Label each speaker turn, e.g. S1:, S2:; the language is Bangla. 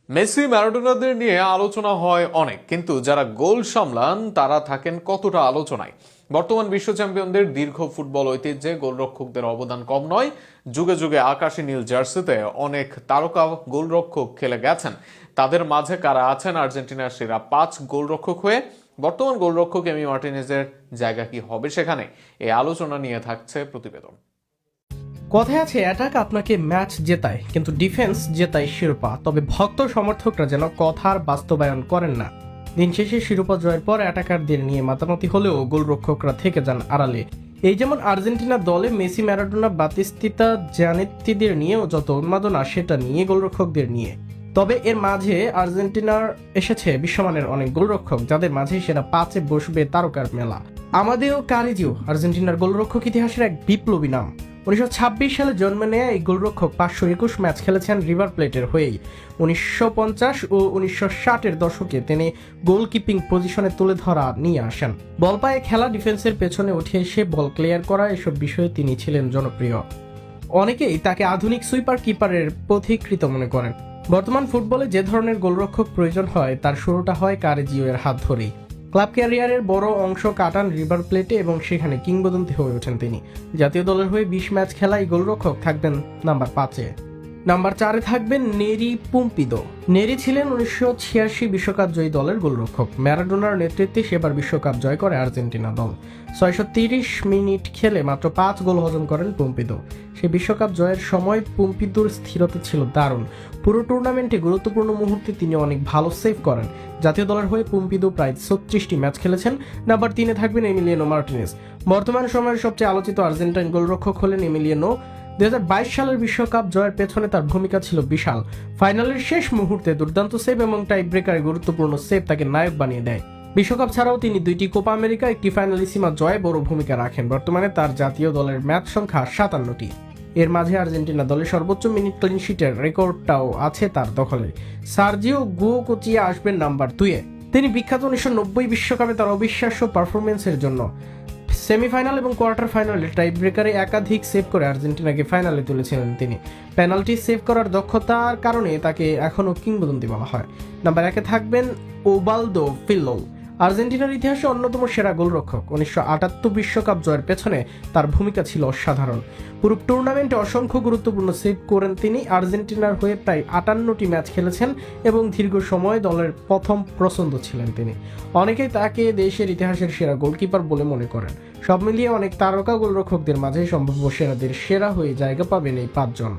S1: মেসি ম্যারাডোনাদের নিয়ে আলোচনা হয় অনেক, কিন্তু যারা গোল সামলান তারা থাকেন কতটা আলোচনায়। বর্তমান বিশ্ব চ্যাম্পিয়নদের দীর্ঘ ফুটবল ঐতিহ্যে গোলরক্ষকদের অবদান কম নয়। যুগে যুগে আকাশী নীল জার্সিতে অনেক তারকা গোলরক্ষক খেলে গেছেন। তাদের মাঝে কারা আছেন আর্জেন্টিনার সেরা 5 গোলরক্ষক হয়ে? বর্তমান গোলরক্ষক এমি মার্টিনেজের জায়গা কি হবে সেখানে? এই আলোচনা নিয়ে থাকছে প্রতিবেদন।
S2: কথায় আছে, অ্যাটাক আপনাকে ম্যাচ জেতায় কিন্তু ডিফেন্স জেতায় শিরোপা। তবে ভক্ত সমর্থকরা যেন কথার বাস্তবায়ন করেন না। দিন শেষে শিরোপা জয়ের পর অ্যাটাকারদের নিয়ে মাতামাতি হলেও গোলরক্ষকরা থেকে যান আড়ালে। এই যেমন আর্জেন্টিনা দলে মেসি, ম্যারাডোনা, বাতিস্তুতা, জানেত্তিদের নিয়েও যত উন্মাদনা, সেটা নিয়ে গোলরক্ষকদের নিয়ে। তবে এর মাঝে আর্জেন্টিনার এসেছে বিশ্বমানের অনেক গোলরক্ষক, যাদের মাঝে সেরা 5-এ বসবে তারকার মেলা। আমাদেও কারিজিও আর্জেন্টিনার গোলরক্ষক ইতিহাসের এক বিপ্লবী নাম। 1926 সালে জন্ম নেয়া এই গোলরক্ষক 521 ম্যাচ খেলেছেন রিভার প্লেটের হয়েই। 1950 ও 1960-এর দশকে তিনি গোলকিপিং পজিশনে তুলে ধরা নিয়ে আসেন। বল পায়ে খেলা, ডিফেন্সের পেছনে উঠে এসে বল ক্লিয়ার করা, এসব বিষয়ে তিনি ছিলেন জনপ্রিয়। অনেকেই তাকে আধুনিক সুইপার কিপারের পথিকৃত মনে করেন। বর্তমান ফুটবলে যে ধরনের গোলরক্ষক প্রয়োজন হয়, তার শুরুটা হয় কারিজিও এর হাত ধরেই। ক্লাব ক্যারিয়ারের বড় অংশ কাটান রিভার প্লেটে এবং সেখানে কিংবদন্তি হয়ে ওঠেন তিনি। জাতীয় দলের হয়ে 20 ম্যাচ খেলায় গোলরক্ষক থাকবেন নাম্বার 5-এ। নাম্বার 4-এ থাকবেন নেরি পুম্পিদো। নেরি ছিলেন 1986 বিশ্বকাপ জয়ী দলের গোলরক্ষক। ম্যারাডোনার নেতৃত্বে সেবার বিশ্বকাপ জয় করে আর্জেন্টিনা দল। 630 মিনিট খেলে মাত্র 5 গোল হজম করেন পুম্পিদো। সেই বিশ্বকাপ জয়ের সময় পুম্পিদোর স্থিরতা ছিল দারুণ। পুরো টুর্নামেন্টে গুরুত্বপূর্ণ মুহূর্তে তিনি অনেক ভালো সেভ করেন। জাতীয় দলের হয়ে পুম্পিদো প্রায় 36টি ম্যাচ খেলেছেন। নাম্বার 3-এ থাকবেন এমিলিয়ানো মার্টিনেজ। বর্তমান সময়ের সবচেয়ে আলোচিত আর্জেন্টাইন গোলরক্ষক হলেন এমিলিয়ানো। 2022 সালের বিশ্বকাপ জয়ের পেছনে তার ভূমিকা ছিল বিশাল। ফাইনালের শেষ মুহূর্তে দুর্দান্ত সেভ এবং টাই ব্রেকারে গুরুত্বপূর্ণ সেভ তাকে নায়ক বানিয়ে দেয়। বিশ্বকাপ ছাড়াও তিনি 2টি কোপা আমেরিকা, 1টি ফাইনালিসিমা জয়ে বড় ভূমিকা রাখেন। বর্তমানে তার জাতীয় দলের ম্যাচ সংখ্যা 57টি। এর মাঝে আর্জেন্টিনা দলের সর্বোচ্চ মিনিট ক্লিন শিটের রেকর্ডটাও আছে তার দখলে। সার্জিও গুয়োকোচিয়া আসবেন নাম্বার 2-এ। তিনি বিখ্যাত 1990 বিশ্বকাপে তার অবিশ্বাস্য পারফরমেন্সের জন্য। সেমিফাইনাল এবং কোয়ার্টার ফাইনালে টাই ব্রেকারে একাধিক সেভ করে আর্জেন্টিনাকে ফাইনালে তুলেছিলেন তিনি। পেনাল্টি সেভ করার দক্ষতার কারণে তাকে এখনও কিংবদন্তি বলা হয়। নাম্বার 1-এ থাকবেন ওবালদো ফিল্লোল। আর্জেন্টিনার ইতিহাসে অন্যতম সেরা গোলরক্ষক। 1978 বিশ্বকাপ জয়ের পেছনে তার ভূমিকা ছিল অসাধারণ। পুরো টুর্নামেন্টে অসংখ্য গুরুত্বপূর্ণ সেভ করেন তিনি। আর্জেন্টিনার হয়ে প্রায় 58টি ম্যাচ খেলেছেন এবং দীর্ঘ সময় দলের প্রথম পছন্দ ছিলেন তিনি। অনেকেই তাকে দেশের ইতিহাসের সেরা গোলকিপার বলে মনে করেন। সব মিলিয়ে অনেক তারকা গোলরক্ষকদের মাঝে সম্ভাব্য সেরাদের সেরা হয়ে জায়গা পাবেন এই 5 জন।